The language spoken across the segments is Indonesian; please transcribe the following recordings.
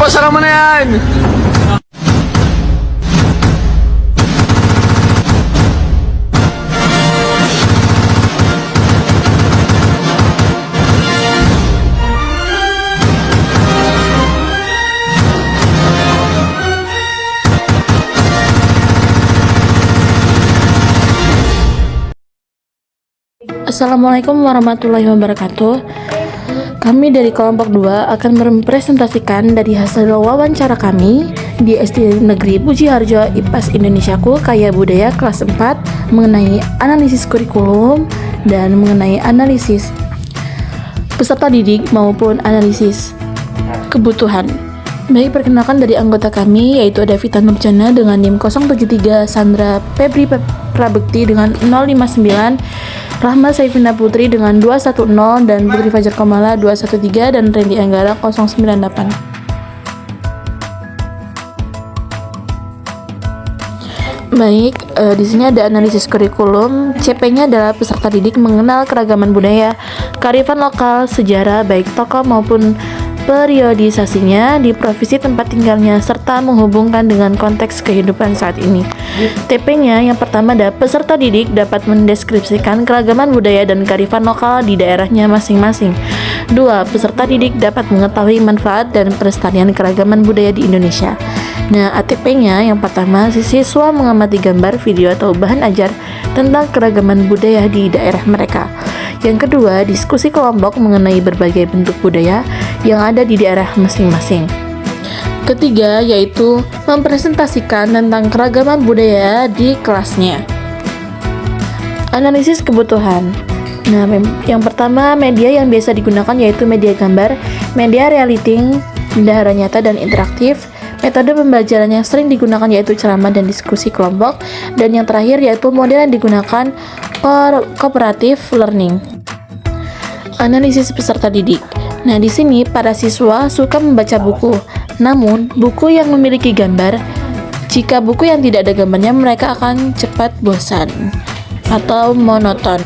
Pasara mo na yan! Assalamualaikum warahmatullahi wabarakatuh. Kami dari kelompok 2 akan merepresentasikan dari hasil wawancara kami di SD Negeri Puji Harjo IPAS Indonesiaku Kaya Budaya kelas 4 mengenai analisis kurikulum dan mengenai analisis peserta didik maupun analisis kebutuhan. Baik, perkenalkan dari anggota kami yaitu ada Vita Nurjana dengan NIM 073, Sandra Febri Prabekti dengan 059, Rahma Saifina Putri dengan 210, dan Putri Fajar Komala 213, dan Randy Anggara 098. Baik, di sini ada analisis kurikulum. CP-nya adalah peserta didik mengenal keragaman budaya, kearifan lokal, sejarah, baik tokoh maupun periodisasinya di provinsi tempat tinggalnya, serta menghubungkan dengan konteks kehidupan saat ini. TP-nya yang pertama adalah peserta didik dapat mendeskripsikan keragaman budaya dan kearifan lokal di daerahnya masing-masing. 2. Peserta didik dapat mengetahui manfaat dan pelestarian keragaman budaya di Indonesia. Nah, ATP-nya yang pertama, siswa mengamati gambar, video, atau bahan ajar tentang keragaman budaya di daerah mereka. Yang kedua, diskusi kelompok mengenai berbagai bentuk budaya yang ada di daerah masing-masing. Ketiga, yaitu mempresentasikan tentang keragaman budaya di kelasnya. Analisis kebutuhan. Nah, yang pertama, media yang biasa digunakan yaitu media gambar, media relating, bendahara nyata dan interaktif. Metode pembelajaran yang sering digunakan yaitu ceramah dan diskusi kelompok. Dan yang terakhir yaitu model yang digunakan cooperative learning. Analisis peserta didik. Nah, di sini para siswa suka membaca buku. Namun, buku yang memiliki gambar, jika buku yang tidak ada gambarnya, mereka akan cepat bosan atau monoton.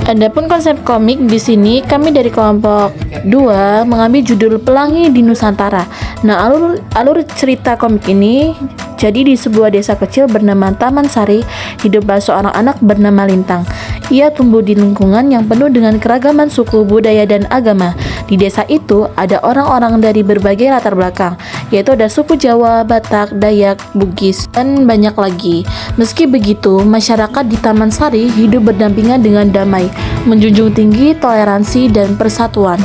Adapun konsep komik di sini kami dari kelompok 2 mengambil judul Pelangi di Nusantara. Nah, alur cerita komik ini jadi di sebuah desa kecil bernama Taman Sari, hiduplah seorang anak bernama Lintang. Ia tumbuh di lingkungan yang penuh dengan keragaman suku, budaya, dan agama. Di desa itu ada orang-orang dari berbagai latar belakang, yaitu ada suku Jawa, Batak, Dayak, Bugis, dan banyak lagi. Meski begitu, masyarakat di Taman Sari hidup berdampingan dengan damai, menjunjung tinggi toleransi dan persatuan.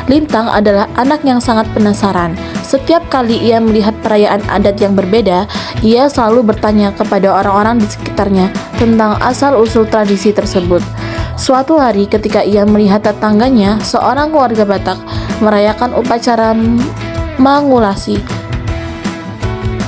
Lintang adalah anak yang sangat penasaran. Setiap kali ia melihat perayaan adat yang berbeda, ia selalu bertanya kepada orang-orang di sekitarnya tentang asal-usul tradisi tersebut. Suatu hari ketika ia melihat tetangganya, seorang keluarga Batak, merayakan upacara mangulasi.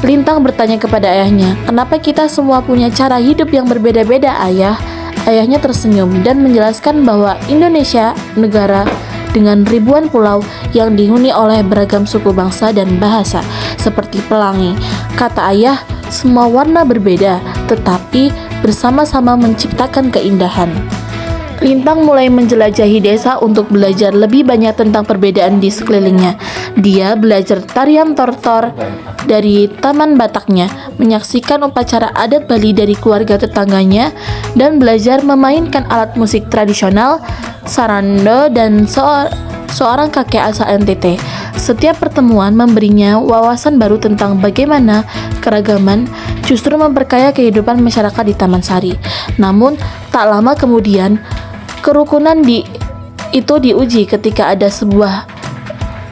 Lintang bertanya kepada ayahnya, "Kenapa kita semua punya cara hidup yang berbeda-beda, ayah?" Ayahnya tersenyum dan menjelaskan bahwa Indonesia negara dengan ribuan pulau yang dihuni oleh beragam suku bangsa dan bahasa, seperti pelangi. Kata ayah, semua warna berbeda, tetapi bersama-sama menciptakan keindahan. Lintang mulai menjelajahi desa untuk belajar lebih banyak tentang perbedaan di sekelilingnya. Dia belajar tarian tortor dari taman Bataknya, menyaksikan upacara adat Bali dari keluarga tetangganya, dan belajar memainkan alat musik tradisional, sarando, dan seorang kakek asal NTT. Setiap pertemuan memberinya wawasan baru tentang bagaimana keragaman justru memperkaya kehidupan masyarakat di Taman Sari. Namun, tak lama kemudian, kerukunan itu diuji ketika ada sebuah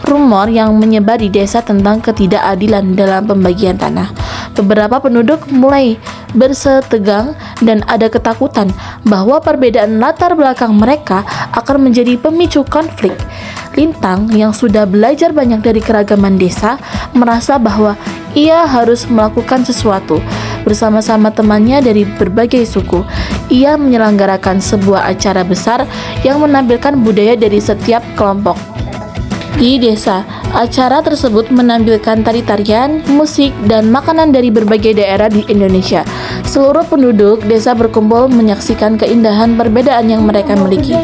rumor yang menyebar di desa tentang ketidakadilan dalam pembagian tanah. Beberapa penduduk mulai bersetegang dan ada ketakutan bahwa perbedaan latar belakang mereka akan menjadi pemicu konflik. Lintang yang sudah belajar banyak dari keragaman desa merasa bahwa ia harus melakukan sesuatu. Bersama-sama temannya dari berbagai suku, ia menyelenggarakan sebuah acara besar yang menampilkan budaya dari setiap kelompok di desa. Acara tersebut menampilkan tari-tarian, musik, dan makanan dari berbagai daerah di Indonesia. Seluruh penduduk desa berkumpul menyaksikan keindahan perbedaan yang mereka miliki.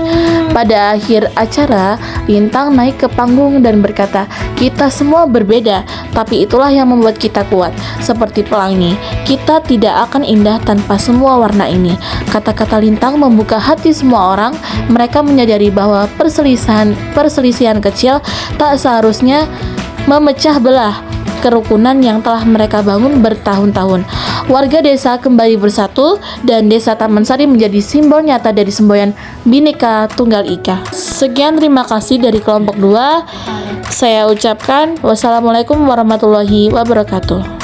Pada akhir acara, Lintang naik ke panggung dan berkata, "Kita semua berbeda, tapi itulah yang membuat kita kuat. Seperti pelangi, kita tidak akan indah tanpa semua warna ini." Kata-kata Lintang membuka hati semua orang. Mereka menyadari bahwa perselisihan kecil tak seharusnya memecah belah kerukunan yang telah mereka bangun bertahun-tahun. Warga desa kembali bersatu dan desa Taman Sari menjadi simbol nyata dari semboyan Bhinneka Tunggal Ika. Sekian, terima kasih dari kelompok 2. Saya ucapkan wassalamualaikum warahmatullahi wabarakatuh.